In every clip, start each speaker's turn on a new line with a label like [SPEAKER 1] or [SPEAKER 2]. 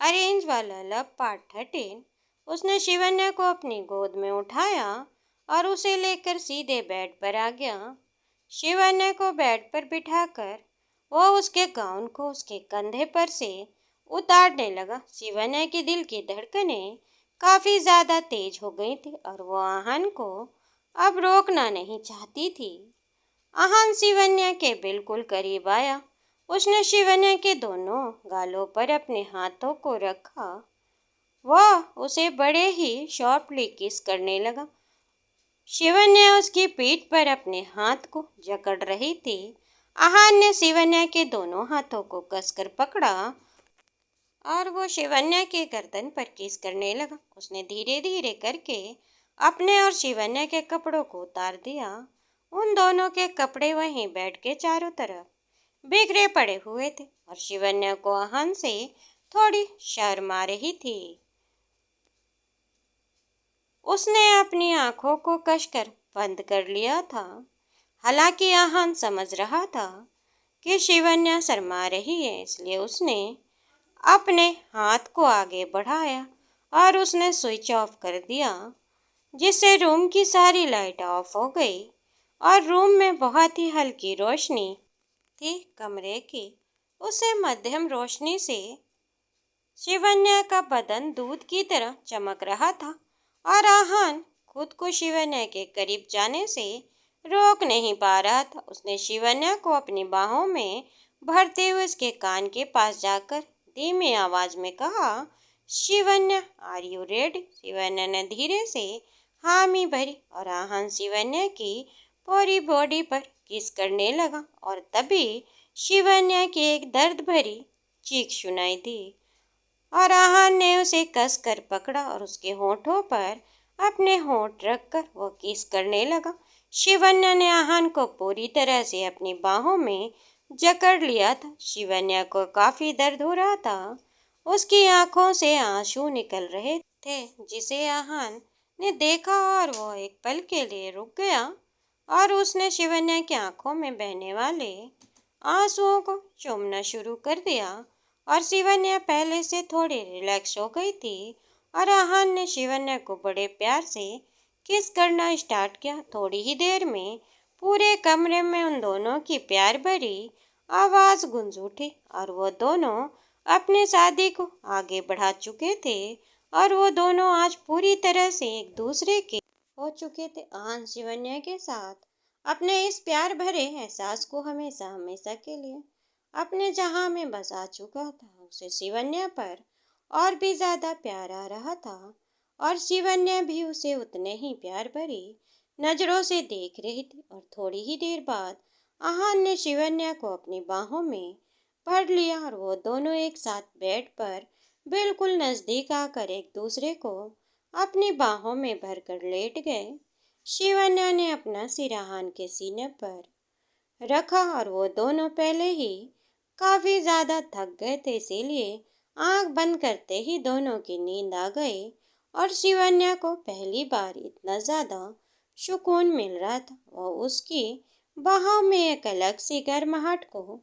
[SPEAKER 1] Arrange वाला love part 13। उसने शिवन्या को अपनी गोद में उठाया और उसे लेकर सीधे बेड पर आ गया। शिवन्या को बेड पर बिठाकर वो उसके गाउन को उसके कंधे पर से उतारने लगा। शिवन्या के दिल की धड़कनें काफी ज्यादा तेज हो गई थी और वो आहन को अब रोकना नहीं चाहती थी। आहन शिवन्या के बिल्कुल करीब आया। उसने शिवन्या के दोनों गालों पर अपने हाथों को रखा। वह उसे बड़े ही सॉफ्टली किस करने लगा। शिवन्या उसकी पीठ पर अपने हाथ को जकड़ रही थी। आहन ने शिवन्या के दोनों हाथों को कसकर पकड़ा और वो शिवन्या के गर्दन पर किस करने लगा। उसने धीरे धीरे करके अपने और शिवन्या के कपड़ों को उतार दिया। उन दोनों के कपड़े वहीं बेड के चारों तरफ बिखरे पड़े हुए थे और शिवन्या को आहन से थोड़ी शर्म आ रही थी। उसने अपनी आंखों को कसकर बंद कर लिया था। हालांकि आहन समझ रहा था कि शिवन्या शर्मा रही है, इसलिए उसने अपने हाथ को आगे बढ़ाया और उसने स्विच ऑफ कर दिया, जिससे रूम की सारी लाइट ऑफ हो गई और रूम में बहुत ही हल्की रोशनी थी कमरे की। उसे मध्यम रोशनी से शिवन्या का बदन दूध की तरह चमक रहा था और आहन खुद को शिवन्या के करीब जाने से रोक नहीं पा रहा था। उसने शिवन्या को अपनी बाहों में भरते हुए उसके कान के पास जाकर धीमी आवाज में कहा, Shivanya are you ready? Shivanya ने धीरे से हामी भरी और आहन शिवन्या की पूरी बॉडी पर किस करने लगा और तभी शिवन्या की एक दर्द भरी चीख सुनाई दी और आहन ने उसे कस कर पकड़ा और उसके होठों पर अपने होठ रखकर वो किस करने लगा। शिवन्या ने आहन को पूरी तरह से अपनी बाहों में जकड़ लिया था। शिवन्या को काफी दर्द हो रहा था। उसकी आंखों से आंसू निकल रहे थे, जिसे आहन ने देखा और वो एक पल के लिए रुक गया और उसने शिवन्या की आंखों में बहने वाले आंसुओं को चूमना शुरू कर दिया और शिवन्या पहले से थोड़ी रिलैक्स हो गई थी और आहन ने शिवन्या को बड़े प्यार से किस करना स्टार्ट किया। थोड़ी ही देर में पूरे कमरे में उन दोनों की प्यार भरी आवाज गूंज उठी और वो दोनों अपनी शादी को आगे बढ़ा चुके थे और वो दोनों आज पूरी तरह से एक दूसरे के हो चुके थे। आहन शिवन्या के साथ अपने इस प्यार भरे एहसास को हमेशा हमेशा के लिए अपने जहां में बसा चुका था। उसे शिवन्या पर और भी ज्यादा प्यार आ रहा था और शिवन्या भी उसे उतने ही प्यार भरी नजरों से देख रही थी। और थोड़ी ही देर बाद आहन ने शिवन्या को अपनी बाहों में भर लिया और वो दोनों एक साथ बेड पर बिल्कुल नजदीक आकर एक दूसरे को अपनी बाहों में भरकर लेट गए। शिवन्या ने अपना सिर आहन के सीने पर रखा और वो दोनों पहले ही काफी ज्यादा थक गए थे, इसीलिए आंख बंद करते ही दोनों की नींद आ गई और शिवन्या को पहली बार इतना ज्यादा सुकून मिल रहा था। वो उसकी बाहों में एक अलग सी गर्माहट को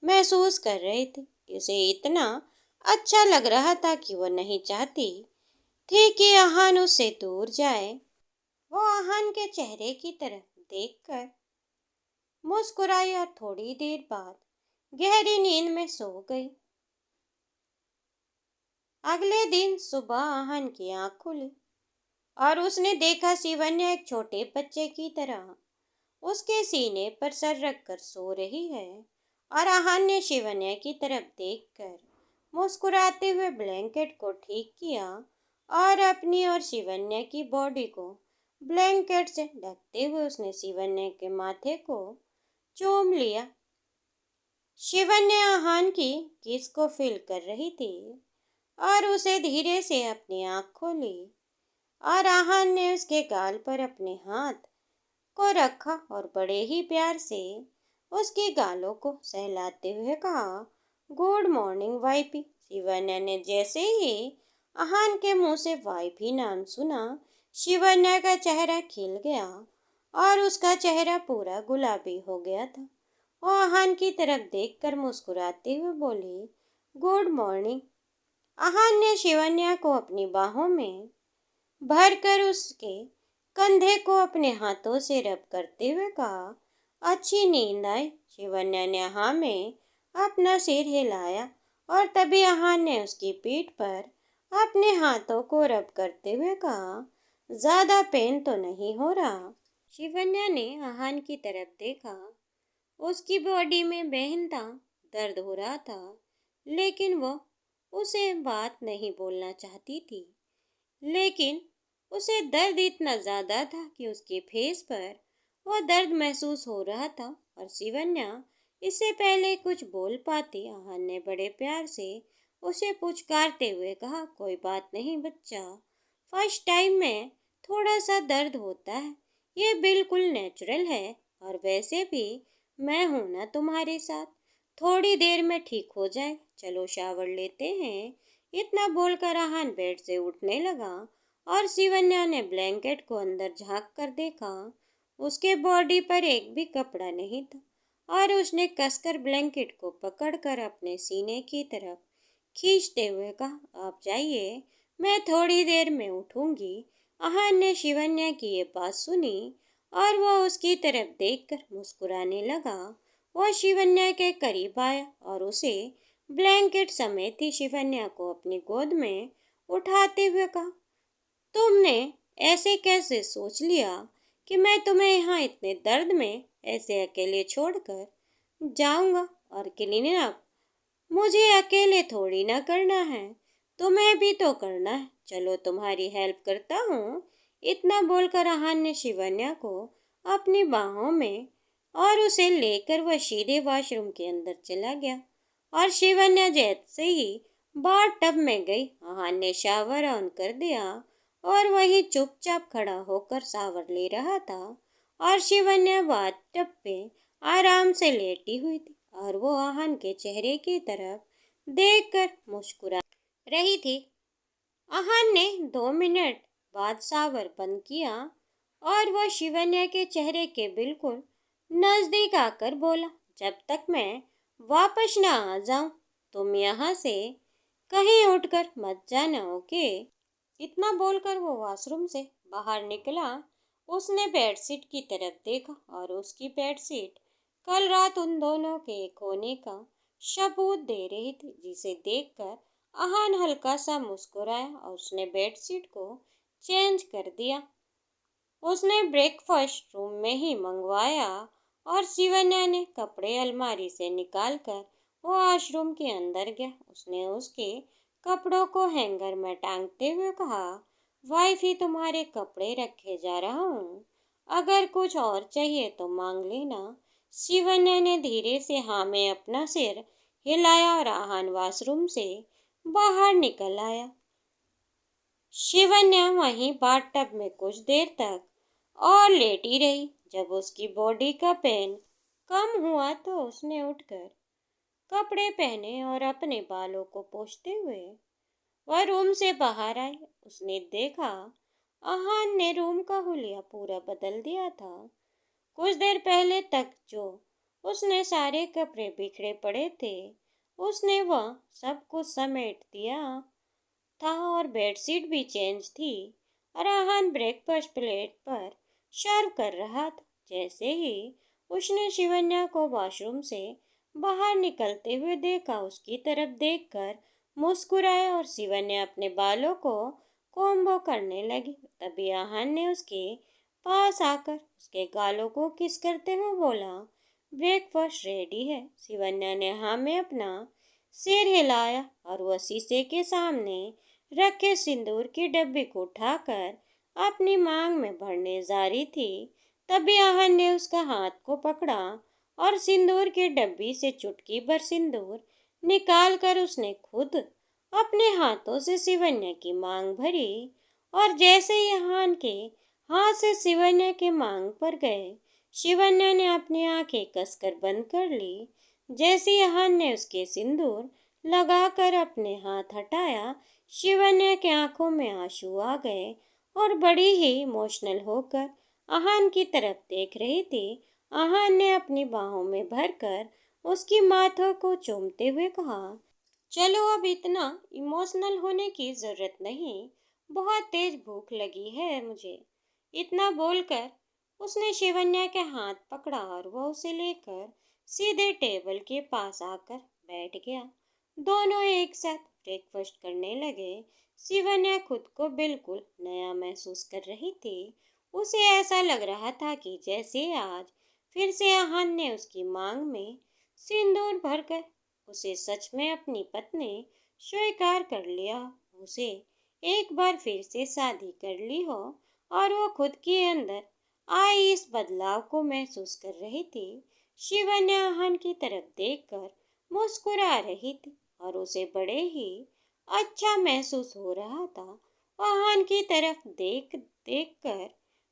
[SPEAKER 1] महसूस कर रही थी। उसे इतना अच्छा लग रहा था कि वो नहीं चाहती थी कि आहन उससे दूर जाए। वो आहन के चेहरे की तरफ देखकर मुस्कुराई और थोड़ी देर बाद गहरी नींद में सो गई। अगले दिन सुबह आहन की आंख खुली और उसने देखा शिवन्या एक छोटे बच्चे की तरह उसके सीने पर सर रखकर सो रही है और आहन ने शिवन्या की तरफ देखकर मुस्कुराते हुए ब्लैंकेट को ठीक किया और अपनी और शिवन्या की बॉडी को ब्लैंकेट से ढकते हुए उसने शिवन्या के माथे को चूम लिया। शिवन्या आहन की किस को फील कर रही थी और उसे धीरे से अपनी आंख खोली और आहन ने उसके गाल पर अपने हाथ को रखा और बड़े ही प्यार से उसके गालों को सहलाते हुए कहा, गुड मॉर्निंग वाइफी। शिवन्या ने जैसे ही आहन के मुंह से वाइफी नाम सुना, शिवन्या का चेहरा खिल गया और उसका चेहरा पूरा गुलाबी हो गया था। वो आहन की तरफ देखकर मुस्कुराते हुए बोली, गुड मॉर्निंग आहान ने शिवन्या को अपनी बाहों में भरकर उसके कंधे को अपने हाथों से रब करते हुए कहा, अच्छी नींद आई। शिवन्या ने हाँ में अपना सिर हिलाया और तभी आहान ने उसकी पीठ पर अपने हाथों को रब करते हुए कहा, ज्यादा पेन तो नहीं हो रहा। शिवन्या ने आहान की तरफ देखा। उसकी बॉडी में बेहद दर्द हो रहा था, लेकिन वह उसे बात नहीं बोलना चाहती थी। लेकिन उसे दर्द इतना ज़्यादा था कि उसके फेस पर वह दर्द महसूस हो रहा था और शिवन्या इससे पहले कुछ बोल पाती, आहान ने बड़े प्यार से उसे पुचकारते हुए कहा, कोई बात नहीं बच्चा, फर्स्ट टाइम में थोड़ा सा दर्द होता है, ये बिल्कुल नेचुरल है। और वैसे भी मैं हूं ना तुम्हारे साथ, थोड़ी देर में ठीक हो जाए, चलो शावर लेते हैं। इतना बोलकर आहान बेड से उठने लगा और शिवन्या ने ब्लैंकेट को अंदर झांक कर देखा। उसके बॉडी पर एक भी कपड़ा नहीं था और उसने कसकर ब्लैंकेट को पकड़कर अपने सीने की तरफ खींचते हुए कहा, आप जाइए, मैं थोड़ी देर में उठूंगी। आहान ने शिवन्या की ये बात सुनी और वह उसकी तरफ देखकर मुस्कुराने लगा। वह शिवन्या के करीब आया और उसे ब्लैंकेट समेत ही शिवन्या को अपनी गोद में उठाते हुए कहा, तुमने ऐसे कैसे सोच लिया कि मैं तुम्हें यहाँ इतने दर्द में ऐसे अकेले छोड़कर जाऊंगा? और क्लीन अप मुझे अकेले थोड़ी ना करना है, तुम्हें भी तो करना है, चलो तुम्हारी हेल्प करता हूँ। इतना बोलकर आहान ने शिवन्या को अपनी बाहों में और उसे लेकर वह सीधे वॉशरूम के अंदर चला गया और शिवन्या जैसे ही बाथ टब में गई, आहान ने शावर ऑन कर दिया और वही चुपचाप खड़ा होकर शावर ले रहा था और शिवन्या बाथ टब पे आराम से लेटी हुई थी और वो आहान के चेहरे की तरफ देखकर मुस्कुरा रही थी। आहान ने 2 मिनट बाद शावर बंद किया और वह शिवन्या के चेहरे के बिल्कुल नजदीक आकर बोला, जब तक मैं वापस ना आ जाऊं तुम यहाँ से कहीं उठकर मत जाना, ओके? इतना बोलकर वो वॉशरूम से बाहर निकला। उसने बेडशीट की तरफ देखा और उसकी बेडशीट कल रात उन दोनों के एक होने का सबूत दे रही थी, जिसे देखकर आहान हल्का सा मुस्कुराया और उसने बेडशीट को चेंज कर दिया। उसने ब्रेकफास्ट रूम में ही मंगवाया और शिवन्या ने कपड़े अलमारी से निकालकर वो वॉशरूम के अंदर गया। उसने उसके कपड़ों को हैंगर में टांगते हुए कहा, वाइफी तुम्हारे कपड़े रखे जा रहा हूँ, अगर कुछ और चाहिए तो मांग लेना। शिवन्या ने धीरे से हाँ में अपना सिर हिलाया और आहान वॉशरूम से बाहर निकल आया। शिवन्या वहीं बाथटब में कुछ देर तक और लेटी रही। जब उसकी बॉडी का पेन कम हुआ तो उसने उठकर कपड़े पहने और अपने बालों को पोंछते हुए वह रूम से बाहर आई। उसने देखा आहान ने रूम का हुलिया पूरा बदल दिया था। कुछ देर पहले तक जो उसने सारे कपड़े बिखरे पड़े थे, उसने वह सब कुछ समेट दिया था और बेडशीट भी चेंज थी और आहान ब्रेकफास्ट प्लेट पर सर्व कर रहा था। जैसे ही उसने शिवन्या को वॉशरूम से बाहर निकलते हुए देखा, उसकी तरफ देखकर मुस्कुराया और शिवन्या अपने बालों को कोम्बो करने लगी। तभी आहान ने उसके पास आकर उसके गालों को किस करते हुए बोला, ब्रेकफास्ट रेडी है। शिवन्या ने हाँ में अपना सिर हिलाया और वह शीशे के सामने रखे सिंदूर की डब्बी को उठाकर अपनी मांग में भरने जा रही थी। तभी आहान ने उसका हाथ को पकड़ा और सिंदूर की डब्बी से चुटकी भर सिंदूर निकालकर उसने खुद अपने हाथों से शिवन्या की मांग भरी और जैसे ही आहान के हाथ से शिवन्या के मांग पर गए, शिवन्या ने अपनी आंखें कसकर बंद कर ली। जैसे ही आहान ने उसके सिंदूर लगाकर अपने हाथ हटाया, शिवन्या के आंखों में आंसू आ गए और बड़ी ही इमोशनल होकर आहान की तरफ देख रही थी। आहान ने अपनी बाहों में भरकर उसकी माथों को चूमते हुए कहा, चलो अब इतना इमोशनल होने की जरूरत नहीं, बहुत तेज भूख लगी है मुझे। इतना बोलकर उसने शिवन्या के हाथ पकड़ा और वह उसे लेकर सीधे टेबल के पास आकर बैठ गया। दोनों एक साथ ब्रेकफास्ट करने लगे। शिवन्या खुद को बिल्कुल नया महसूस कर रही थी। उसे ऐसा लग रहा था कि जैसे आज फिर से आहान ने उसकी मांग में सिंदूर भरकर उसे सच में अपनी पत्नी स्वीकार कर लिया। उसे एक बार फिर से शादी कर ली हो और वो खुद के अंदर आई इस बदलाव को महसूस कर रही थी। शिवन्या आहान की तरफ देखकर मुस्कुरा रही थी और उसे बड़े ही अच्छा महसूस हो रहा था। आहान की तरफ देख देख कर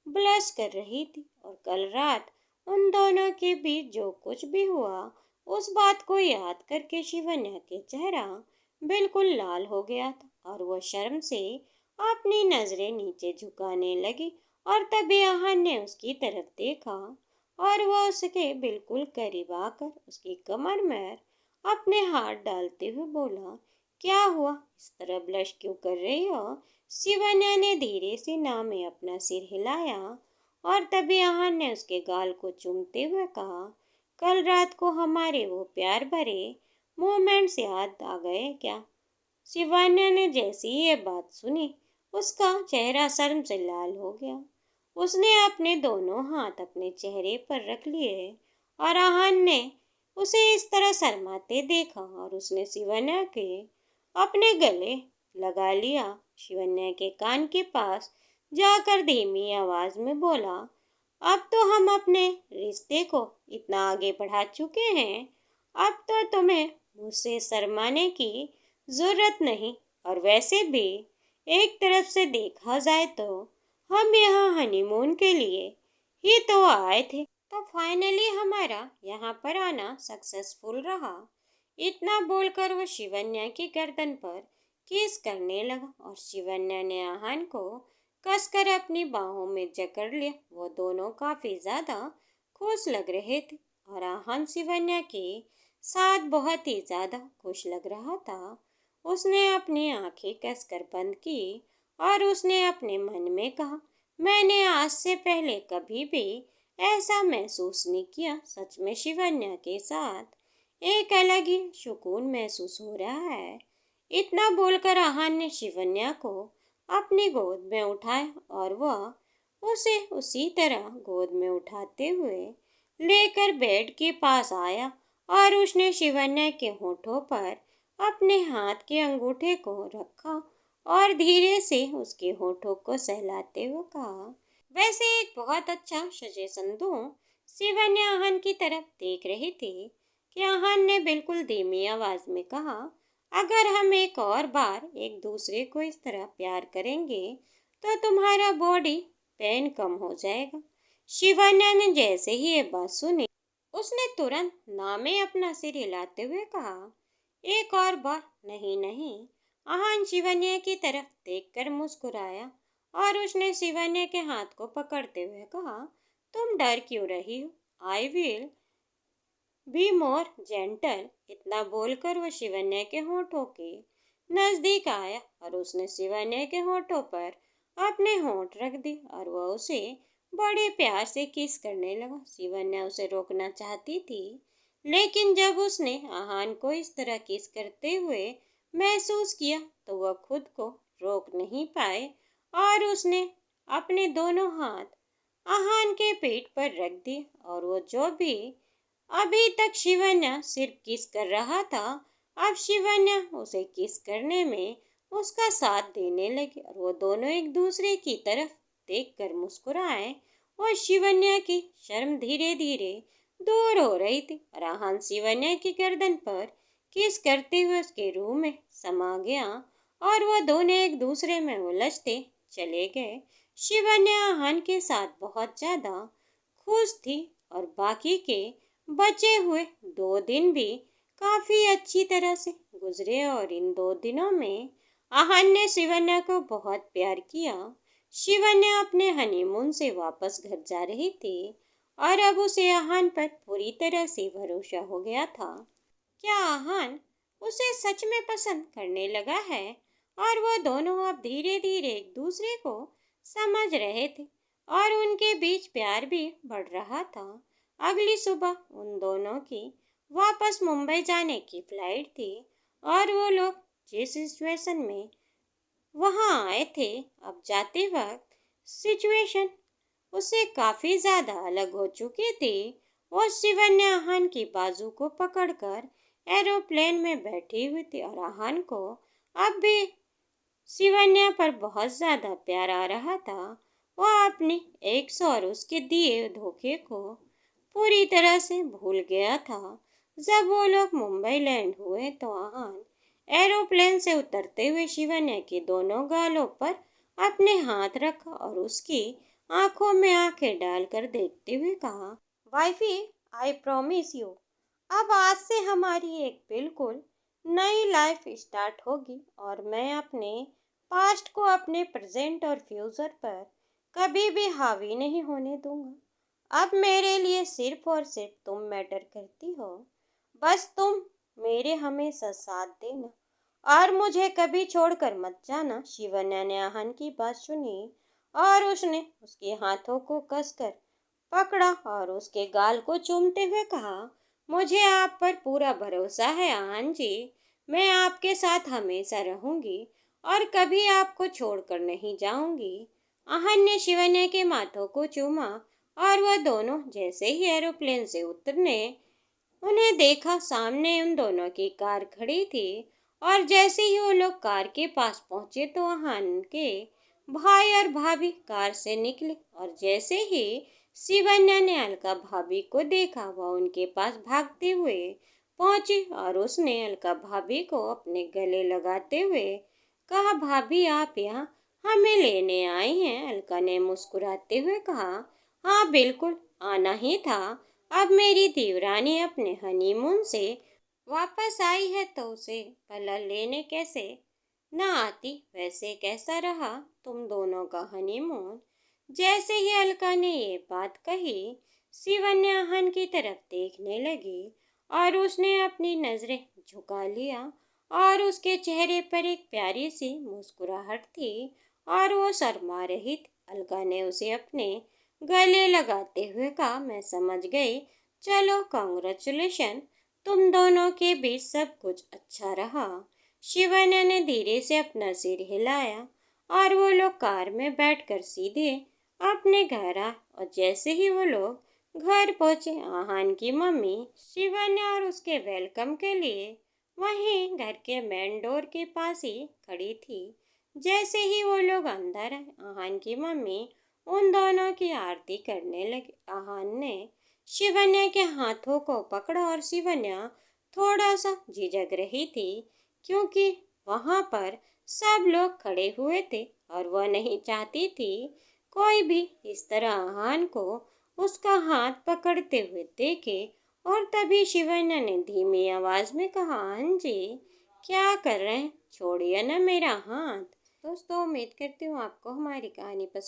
[SPEAKER 1] ब्लश कर रही थी और कल रात उन दोनों के बीच जो कुछ भी हुआ उस बात को याद करके शिवन्या के चेहरा बिल्कुल लाल हो गया था और वह शर्म से अपनी नजरें नीचे झुकाने लगी। और तभी आहान ने उसकी तरफ देखा और वह उसके बिल्कुल करीब आकर उसकी कमर में अपने हाथ डालते हुए बोला, क्या हुआ, इस तरह ब्लश क्यों कर रही हो? शिवन्या ने धीरे से ना में अपना सिर हिलाया और तभी आहान ने उसके गाल को चूमते हुए कहा, कल रात को हमारे वो प्यार भरे मोमेंट्स याद आ गए क्या? शिवान्या ने जैसी ही ये बात सुनी उसका चेहरा शर्म से लाल हो गया। उसने अपने दोनों हाथ अपने चेहरे पर रख लिए और आहान ने उसे इस तरह शर्माते देखा और उसने शिवन्या के अपने गले लगा लिया। शिवन्या के कान के पास जाकर धीमी आवाज में बोला, अब तो हम अपने रिश्ते को इतना आगे बढ़ा चुके हैं, अब तो तुम्हें मुझसे शर्माने की जरूरत नहीं। और वैसे भी एक तरफ से देखा जाए तो हम यहाँ हनीमून के लिए ही तो आए थे, तो फाइनली हमारा यहाँ पर आना सक्सेसफुल रहा। इतना बोलकर वो शिवन्या की गर्दन पर किस करने लगा और शिवन्या ने आहान को कसकर अपनी बाहों में जकड़ लिया। वो दोनों काफी ज्यादा खुश लग रहे थे और आहान शिवन्या के साथ बहुत ही ज्यादा खुश लग रहा था। उसने अपनी आंखें कसकर बंद की और उसने अपने मन में कहा, मैंने आज से पहले कभी भी ऐसा महसूस नहीं किया। सच में शिवन्या के साथ एक अलग ही सुकून महसूस हो रहा है। इतना बोलकर आहान ने शिवन्या को अपनी गोद में उठाया और वह उसे उसी तरह गोद में उठाते हुए लेकर बेड के पास आया और उसने शिवन्या के होठों पर अपने हाथ के अंगूठे को रखा और धीरे से उसके होठों को सहलाते हुए कहा, वैसे एक बहुत अच्छा सजेशन दूं। शिवन्या आहान की तरफ देख रही थी कि आहान ने बिल्कुल धीमी आवाज में कहा, अगर हम एक और बार एक दूसरे को इस तरह प्यार करेंगे तो तुम्हारा बॉडी पेन कम हो जाएगा। शिवन्या ने जैसे ही ये बात सुनी उसने तुरंत ना में अपना सिर हिलाते हुए कहा, एक और बार नहीं नहीं। आहान शिवन्या की तरफ देखकर मुस्कुराया और उसने शिवन्या के हाथ को पकड़ते हुए कहा, तुम डर क्यों रही हो? I will be more gentle. इतना बोलकर वह शिवन्या के होठों के नजदीक आया और उसने शिवन्या के होठों पर अपने होठ रख दी और वह उसे बड़े प्यार से किस करने लगा। शिवन्या उसे रोकना चाहती थी लेकिन जब उसने आहान को इस तरह किस करते हुए महसूस किया तो वह खुद को रोक नहीं पाए और उसने अपने दोनों हाथ आहान के पेट पर रख दिए और वो जो भी अभी तक शिवन्या सिर्फ किस कर रहा था अब शिवन्या उसे किस करने में उसका साथ देने लगी और वो दोनों एक दूसरे की तरफ देखकर मुस्कुराए और शिवन्या की शर्म धीरे धीरे दूर हो रही थी और आहान शिवन्या की गर्दन पर किस करते हुए उसके रूह में समा गया और वह दोनों एक दूसरे में उलझते चले गए। शिवन्या आहान के साथ बहुत ज्यादा खुश थी और बाकी के बचे हुए 2 दिन भी काफी अच्छी तरह से गुजरे और इन 2 दिनों में आहान ने शिवन्या को बहुत प्यार किया। शिवन्या अपने हनीमून से वापस घर जा रही थी और अब उसे आहान पर पूरी तरह से भरोसा हो गया था। क्या आहान उसे सच में पसंद करने लगा है और वो दोनों अब धीरे धीरे एक दूसरे को समझ रहे थे और उनके बीच प्यार भी बढ़ रहा था। अगली सुबह उन दोनों की वापस मुंबई जाने की फ्लाइट थी और वो लोग जिस सिचुएशन में वहाँ आए थे, अब जाते वक्त सिचुएशन उससे काफ़ी ज़्यादा अलग हो चुकी थी। वो शिवन्या आहान की बाजू को पकड़कर एरोप्लेन में बैठी हुई थी और आहान को अब भी शिवन्या पर बहुत ज़्यादा प्यार आ रहा था। वह अपनी एक्स और उसके दिए धोखे को पूरी तरह से भूल गया था। जब वो लोग मुंबई लैंड हुए तो आहान एरोप्लेन से उतरते हुए शिवन्या के दोनों गालों पर अपने हाथ रखा और उसकी आंखों में आंखें डालकर देखते हुए कहा, वाइफी, आई प्रॉमिस यू, अब आज से हमारी एक बिल्कुल नई लाइफ स्टार्ट होगी और मैं अपने पास्ट को अपने प्रेजेंट और फ्यूचर पर कभी भी हावी नहीं होने दूंगा। अब मेरे लिए सिर्फ और सिर्फ तुम मैटर करती हो। बस तुम मेरे हमेशा साथ देना और मुझे कभी छोड़कर मत जाना। शिवन्या ने आहान की बात सुनी और उसने उसके हाथों को कसकर पकड़ा और उसके गाल को चूमते हुए कहा, मुझे आप पर पूरा भरोसा है आहान जी। मैं आपके साथ हमेशा रहूंगी और कभी आपको छोड़कर नहीं जाऊंगी। आहान ने शिवन्या के माथों को चूमा और वह दोनों जैसे ही एरोप्लेन से उतरने उन्हें देखा, सामने उन दोनों की कार खड़ी थी और जैसे ही वो लोग कार के पास पहुंचे तो आहान के भाई और भाभी कार से निकले और जैसे ही शिवन्या ने अलका भाभी को देखा वह उनके पास भागते हुए पहुंची और उसने अलका भाभी को अपने गले लगाते हुए कहा, भाभी आप यहाँ हमें लेने आई हैं। अलका ने मुस्कुराते हुए कहा, हाँ बिल्कुल, आना ही था। अब मेरी देवरानी अपने हनीमून से वापस आई है तो उसे भला लेने कैसे ना आती। वैसे कैसा रहा तुम दोनों का हनीमून। जैसे ही अलका ने ये बात कही शिवन्या आहान की तरफ देखने लगी और उसने अपनी नजरें झुका लिया और उसके चेहरे पर एक प्यारी सी मुस्कुराहट थी और वो शर्मा रही थी। अलका ने उसे अपने गले लगाते हुए कहा, मैं समझ गई, चलो कांग्रेचुलेशन, तुम दोनों के बीच सब कुछ अच्छा रहा। शिवन्या ने धीरे से अपना सिर हिलाया और वो लोग कार में बैठकर सीधे अपने घर आए और जैसे ही वो लोग घर पहुंचे आहान की मम्मी शिवन्या और उसके वेलकम के लिए वहीं घर के मेन डोर के पास ही खड़ी थी। जैसे ही वो लोग अंदर आए आहान की मम्मी उन दोनों की आरती करने लगी। आहान ने शिवन्या के हाथों को पकड़ा और शिवन्या थोड़ा सा झिझक रही थी क्योंकि वहाँ पर सब लोग खड़े हुए थे और वह नहीं चाहती थी कोई भी इस तरह आहान को उसका हाथ पकड़ते हुए देखे। और तभी शिवन्या ने धीमी आवाज में कहा, आहान जी क्या कर रहे हैं, छोड़िए ना मेरा हाथ। दोस्तों उम्मीद करती हूँ आपको हमारी कहानी पसंद